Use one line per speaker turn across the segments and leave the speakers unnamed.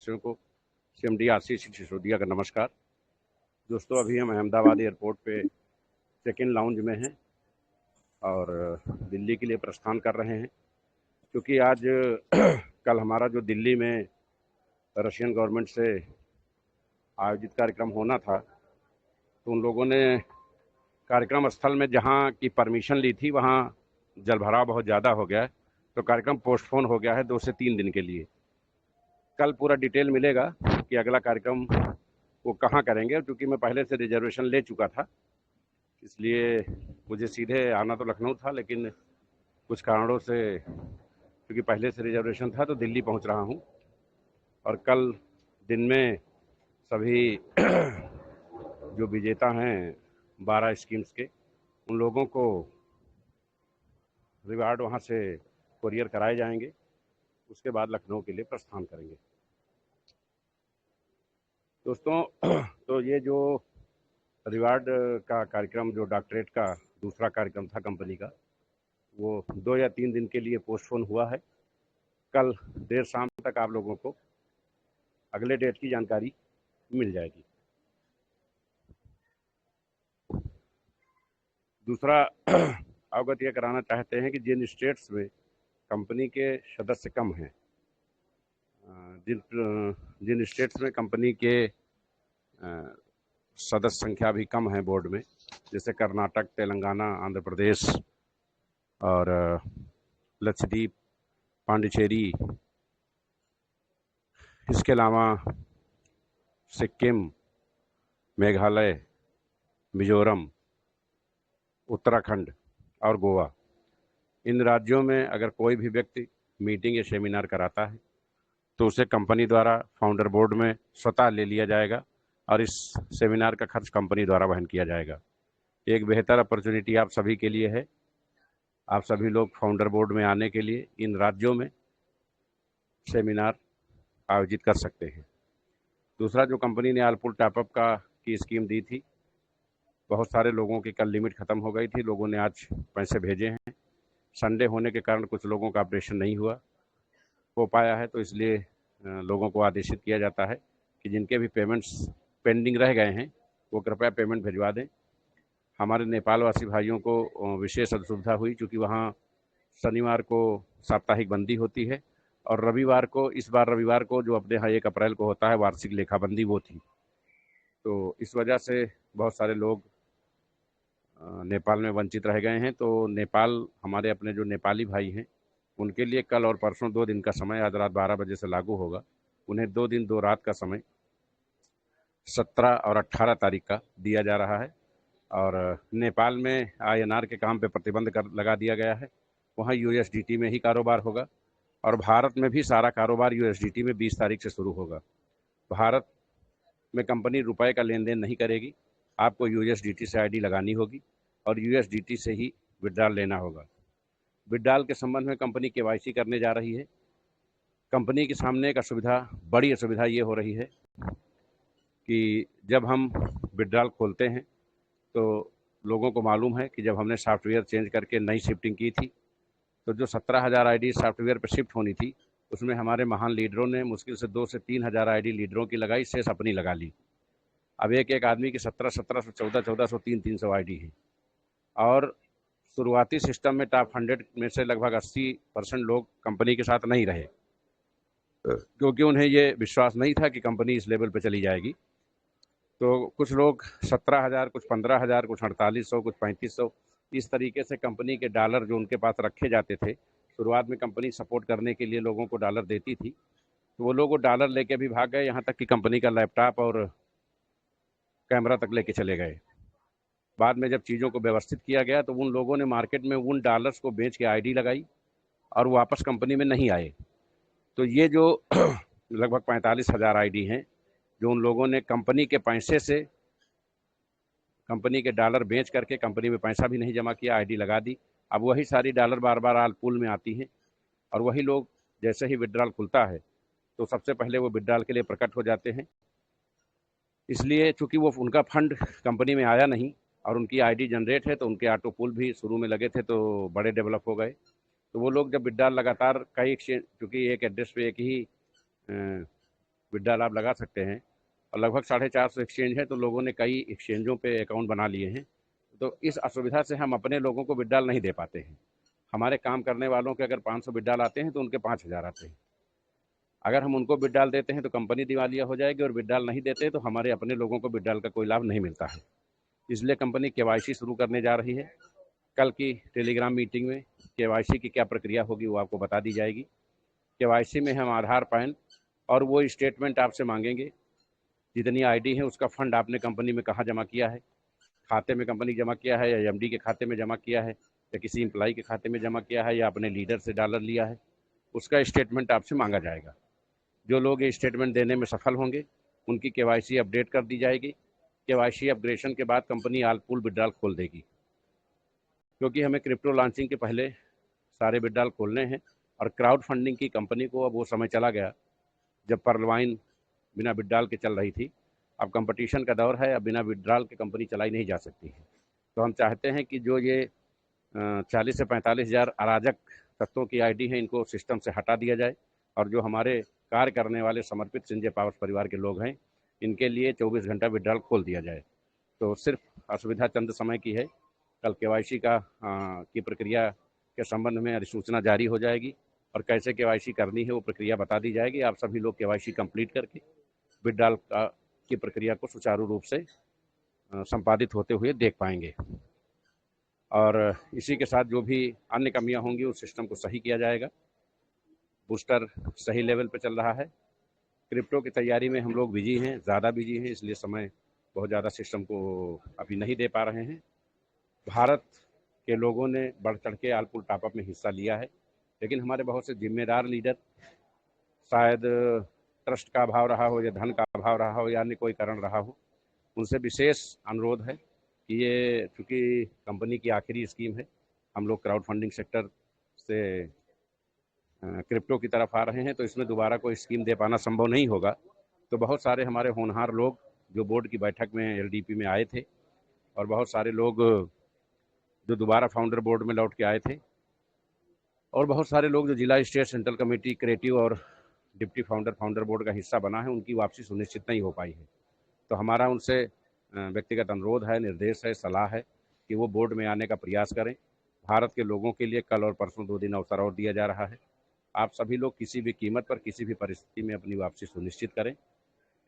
सदस्यों को सीएमडी आशीष सिसोदिया का नमस्कार। दोस्तों, अभी हम अहमदाबाद एयरपोर्ट पे चेक इन लाउंज में हैं और दिल्ली के लिए प्रस्थान कर रहे हैं, क्योंकि आज कल हमारा जो दिल्ली में रशियन गवर्नमेंट से आयोजित कार्यक्रम होना था, तो उन लोगों ने कार्यक्रम स्थल में जहां की परमिशन ली थी वहां जलभराव बहुत ज़्यादा हो गया है, तो कार्यक्रम पोस्टपोन हो गया है 2 से 3 दिन के लिए। कल पूरा डिटेल मिलेगा कि अगला कार्यक्रम वो कहाँ करेंगे। क्योंकि मैं पहले से रिजर्वेशन ले चुका था, इसलिए मुझे सीधे आना तो लखनऊ था, लेकिन कुछ कारणों से, क्योंकि पहले से रिजर्वेशन था, तो दिल्ली पहुंच रहा हूं। और कल दिन में सभी जो विजेता हैं 12 स्कीम्स के, उन लोगों को रिवार्ड वहां से कोरियर कराए जाएंगे। उसके बाद लखनऊ के लिए प्रस्थान करेंगे। दोस्तों, तो ये जो रिवार्ड का कार्यक्रम, जो डॉक्टरेट का दूसरा कार्यक्रम था कंपनी का, वो 2 या 3 दिन के लिए पोस्टपोन हुआ है। कल देर शाम तक आप लोगों को अगले डेट की जानकारी मिल जाएगी। दूसरा अवगत यह कराना चाहते हैं कि जिन स्टेट्स में कंपनी के सदस्य कम हैं, जिन स्टेट्स में कंपनी के सदस्य संख्या भी कम है बोर्ड में, जैसे कर्नाटक, तेलंगाना, आंध्र प्रदेश और लक्षद्वीप, पांडिचेरी, इसके अलावा सिक्किम, मेघालय, मिजोरम, उत्तराखंड और गोवा, इन राज्यों में अगर कोई भी व्यक्ति मीटिंग या सेमिनार कराता है तो उसे कंपनी द्वारा फाउंडर बोर्ड में स्वतः ले लिया जाएगा और इस सेमिनार का खर्च कंपनी द्वारा वहन किया जाएगा। एक बेहतर अपॉर्चुनिटी आप सभी के लिए है। आप सभी लोग फाउंडर बोर्ड में आने के लिए इन राज्यों में सेमिनार आयोजित कर सकते हैं। दूसरा, जो कंपनी ने आलपुर टॉपअप की स्कीम दी थी, बहुत सारे लोगों की कल लिमिट ख़त्म हो गई थी। लोगों ने आज पैसे भेजे हैं। संडे होने के कारण कुछ लोगों का ऑपरेशन नहीं हो पाया है, तो इसलिए लोगों को आदेशित किया जाता है कि जिनके भी पेमेंट्स पेंडिंग रह गए हैं वो कृपया पेमेंट भिजवा दें। हमारे नेपाल वासी भाइयों को विशेष असुविधा हुई, क्योंकि वहाँ शनिवार को साप्ताहिक बंदी होती है और रविवार को, इस बार रविवार को जो अपने यहाँ 1 अप्रैल को होता है वार्षिक लेखाबंदी, वो थी। तो इस वजह से बहुत सारे लोग नेपाल में वंचित रह गए हैं। तो नेपाल, हमारे अपने जो नेपाली भाई हैं, उनके लिए कल और परसों 2 दिन का समय आज रात 12 बजे से लागू होगा। उन्हें 2 दिन 2 रात का समय 17 और 18 तारीख का दिया जा रहा है। और नेपाल में आईएनआर के काम पे प्रतिबंध लगा दिया गया है। वहाँ यूएसडीटी में ही कारोबार होगा और भारत में भी सारा कारोबार यूएसडीटी में 20 तारीख से शुरू होगा। भारत में कंपनी रुपए का लेन देन नहीं करेगी। आपको यूएसडीटी से आईडी लगानी होगी और यूएसडीटी से ही विड्रॉल लेना होगा। विड्रॉल के संबंध में कंपनी केवाईसी करने जा रही है। कंपनी के सामने एक बड़ी असुविधा ये हो रही है कि जब हम विड्रॉल खोलते हैं तो लोगों को मालूम है कि जब हमने सॉफ्टवेयर चेंज करके नई शिफ्टिंग की थी, तो जो 17,000 आईडी सॉफ्टवेयर पर शिफ्ट होनी थी, उसमें हमारे महान लीडरों ने मुश्किल से 2 से 3,000 आईडी लीडरों की लगाई, शेष अपनी लगा ली। अब एक एक आदमी की 1700, 1400, 300 आईडी है। और शुरुआती सिस्टम में टॉप 100 में से लगभग 80% लोग कंपनी के साथ नहीं रहे, क्योंकि उन्हें ये विश्वास नहीं था कि कंपनी इस लेवल पर चली जाएगी। तो कुछ लोग 17,000, कुछ 15,000, कुछ 4800, कुछ 3500, इस तरीके से कंपनी के डॉलर जो उनके पास रखे जाते थे, शुरुआत में कंपनी सपोर्ट करने के लिए लोगों को डॉलर देती थी, तो वो लोग वो डॉलर लेके भी भाग गए। यहाँ तक कि कंपनी का लैपटॉप और कैमरा तक लेके चले गए। बाद में जब चीज़ों को व्यवस्थित किया गया तो उन लोगों ने मार्केट में उन डॉलर्स को बेच के आईडी लगाई और वापस कंपनी में नहीं आए। तो ये जो लगभग 45,000 आईडी हैं, जो उन लोगों ने कंपनी के पैसे से, कंपनी के डॉलर बेच करके कंपनी में पैसा भी नहीं जमा किया, आईडी लगा दी। अब वही सारी डॉलर बार बार आलपूल में आती हैं और वही लोग जैसे ही विड्रॉल खुलता है तो सबसे पहले वो विड्रॉल के लिए प्रकट हो जाते हैं। इसलिए चूंकि वो उनका फंड कंपनी में आया नहीं और उनकी आईडी जनरेट है, तो उनके ऑटो पुल भी शुरू में लगे थे तो बड़े डेवलप हो गए। तो वो लोग जब विड्रॉल लगातार कई एक्सचेंज, चूँकि एक एड्रेस पे एक ही विड्रॉल आप लगा सकते हैं। और लगभग 450 एक्सचेंज है, तो लोगों ने कई एक्सचेंजों पे अकाउंट बना लिए हैं। तो इस असुविधा से हम अपने लोगों को विड्रॉल नहीं दे पाते हैं। हमारे काम करने वालों के अगर 500 विड्रॉल आते हैं तो उनके 5000 आते हैं। अगर हम उनको विड्रॉल देते हैं तो कंपनी दिवालिया हो जाएगी, और विड्रॉल नहीं देते तो हमारे अपने लोगों को विड्रॉल का कोई लाभ नहीं मिलता है। इसलिए कंपनी केवाईसी शुरू करने जा रही है। कल की टेलीग्राम मीटिंग में केवाईसी की क्या प्रक्रिया होगी वो आपको बता दी जाएगी। केवाईसी में हम आधार, पैन और वो स्टेटमेंट आपसे मांगेंगे, जितनी आईडी है उसका फंड आपने कंपनी में कहाँ जमा किया है, खाते में कंपनी जमा किया है या एमडी के खाते में जमा किया है या किसी एम्प्लॉई के खाते में जमा किया है या अपने लीडर से डॉलर लिया है, उसका स्टेटमेंट आपसे मांगा जाएगा। जो लोग ये स्टेटमेंट देने में सफल होंगे उनकी केवाईसी अपडेट कर दी जाएगी। केवाईसी अपग्रेडेशन के बाद कंपनी ऑल पूल विड्रॉल खोल देगी, क्योंकि हमें क्रिप्टो लॉन्चिंग के पहले सारे विड्रॉल खोलने हैं। और क्राउड फंडिंग की कंपनी को अब वो समय चला गया जब पर्लवाइन बिना विड्रॉल के चल रही थी। अब कंपटीशन का दौर है, अब बिना विड्रॉल के कंपनी चलाई नहीं जा सकती है। तो हम चाहते हैं कि जो ये 40 से 45 हज़ार अराजक तत्वों की आईडी है, इनको सिस्टम से हटा दिया जाए, और जो हमारे कार्य करने वाले समर्पित संजय पावर्स परिवार के लोग हैं, इनके लिए 24 घंटा विड्रॉल खोल दिया जाए। तो सिर्फ असुविधा चंद समय की है। कल केवाईसी की प्रक्रिया के संबंध में अधिसूचना जारी हो जाएगी, और कैसे केवाईसी करनी है वो प्रक्रिया बता दी जाएगी। आप सभी लोग केवाईसी कंप्लीट करके विड्रॉल की प्रक्रिया को सुचारू रूप से संपादित होते हुए देख पाएंगे। और इसी के साथ जो भी अन्य कमियां होंगी उस सिस्टम को सही किया जाएगा। बूस्टर सही लेवल पे चल रहा है। क्रिप्टो की तैयारी में हम लोग बिजी हैं, ज़्यादा बिजी हैं, इसलिए समय बहुत ज़्यादा सिस्टम को अभी नहीं दे पा रहे हैं। भारत के लोगों ने बढ़ चढ़ के ऑल पूल टॉपअप में हिस्सा लिया है, लेकिन हमारे बहुत से जिम्मेदार लीडर, शायद ट्रस्ट का अभाव रहा हो या धन का अभाव रहा हो या अन्य कोई कारण रहा हो, उनसे विशेष अनुरोध है कि ये चूँकि कंपनी की आखिरी स्कीम है, हम लोग क्राउड फंडिंग सेक्टर से क्रिप्टो की तरफ आ रहे हैं, तो इसमें दोबारा कोई स्कीम दे पाना संभव नहीं होगा। तो बहुत सारे हमारे होनहार लोग जो बोर्ड की बैठक में एलडीपी में आए थे, और बहुत सारे लोग जो दोबारा फाउंडर बोर्ड में लौट के आए थे, और बहुत सारे लोग जो जिला, स्टेट, सेंट्रल कमेटी, क्रिएटिव और डिप्टी फाउंडर बोर्ड का हिस्सा बना है, उनकी वापसी सुनिश्चित नहीं हो पाई है। तो हमारा उनसे व्यक्तिगत अनुरोध है, निर्देश है, सलाह है कि वो बोर्ड में आने का प्रयास करें। भारत के लोगों के लिए कल और परसों 2 दिन अवसर और दिया जा रहा है। आप सभी लोग किसी भी कीमत पर, किसी भी परिस्थिति में अपनी वापसी सुनिश्चित करें।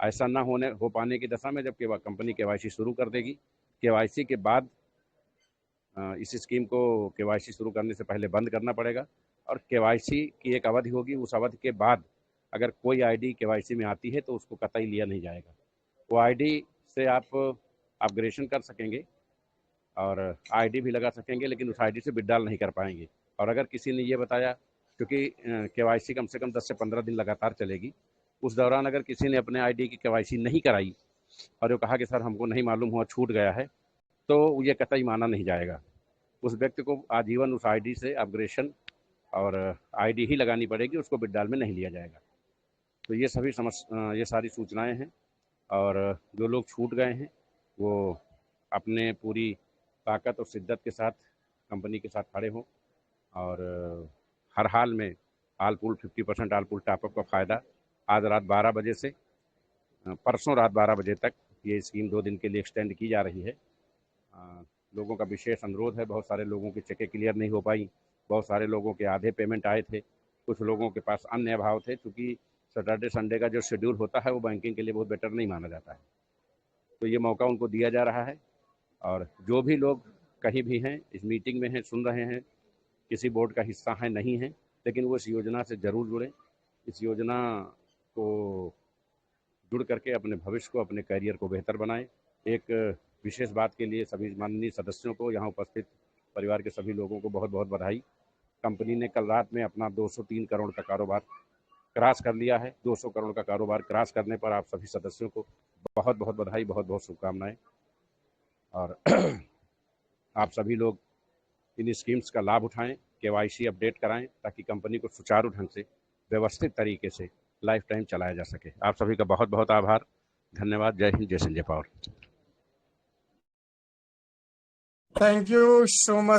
ऐसा ना हो पाने की दशा में जब कंपनी केवाईसी शुरू कर देगी, केवाईसी के बाद इस स्कीम को केवाईसी शुरू करने से पहले बंद करना पड़ेगा, और केवाईसी की एक अवधि होगी। उस अवधि के बाद अगर कोई आईडी केवाईसी में आती है तो उसको कतई लिया नहीं जाएगा। वो आईडी से आप अपग्रेडेशन कर सकेंगे और आईडी भी लगा सकेंगे, लेकिन उस आईडी से विड्रॉल नहीं कर पाएंगे। और अगर किसी ने ये बताया, क्योंकि केवाईसी कम से कम 10 से 15 दिन लगातार चलेगी, उस दौरान अगर किसी ने अपने आईडी की केवाईसी नहीं कराई और वो कहा कि सर हमको नहीं मालूम हुआ, छूट गया है, तो ये कतई माना नहीं जाएगा। उस व्यक्ति को आजीवन उस आईडी से अपग्रेडेशन और आईडी ही लगानी पड़ेगी, उसको विड्रॉल में नहीं लिया जाएगा। तो ये ये सारी सूचनाएं हैं, और जो लोग छूट गए हैं वो अपने पूरी ताकत और शिद्दत के साथ कंपनी के साथ खड़े हों, और हर हाल में all pool 50% all pool top up का फ़ायदा आज रात 12 बजे से परसों रात 12 बजे तक ये स्कीम 2 दिन के लिए एक्सटेंड की जा रही है। लोगों का विशेष अनुरोध है, बहुत सारे लोगों की चेकें क्लियर नहीं हो पाई, बहुत सारे लोगों के आधे पेमेंट आए थे, कुछ लोगों के पास अन्य अभाव थे, क्योंकि सैटरडे संडे का जो शेड्यूल होता है वो बैंकिंग के लिए बहुत बेटर नहीं माना जाता है। तो ये मौका उनको दिया जा रहा है, और जो भी लोग कहीं भी हैं, इस मीटिंग में हैं, सुन रहे हैं, किसी बोर्ड का हिस्सा हैं, नहीं हैं, लेकिन वो इस योजना से ज़रूर जुड़ें। इस योजना को जुड़ करके अपने भविष्य को, अपने करियर को बेहतर बनाएं। एक विशेष बात के लिए सभी माननीय सदस्यों को, यहाँ उपस्थित परिवार के सभी लोगों को बहुत बहुत बधाई। कंपनी ने कल रात में अपना 203 करोड़ का कारोबार क्रॉस कर लिया है। 200 करोड़ का कारोबार क्रॉस करने पर आप सभी सदस्यों को बहुत बहुत बधाई, बहुत बहुत शुभकामनाएं। और आप सभी लोग इन स्कीम्स का लाभ उठाएं, केवाईसी अपडेट कराएं, ताकि कंपनी को सुचारू ढंग से, व्यवस्थित तरीके से लाइफ टाइम चलाया जा सके। आप सभी का बहुत बहुत आभार, धन्यवाद। जय हिंद, जय Sanjay power.
Thank you so much.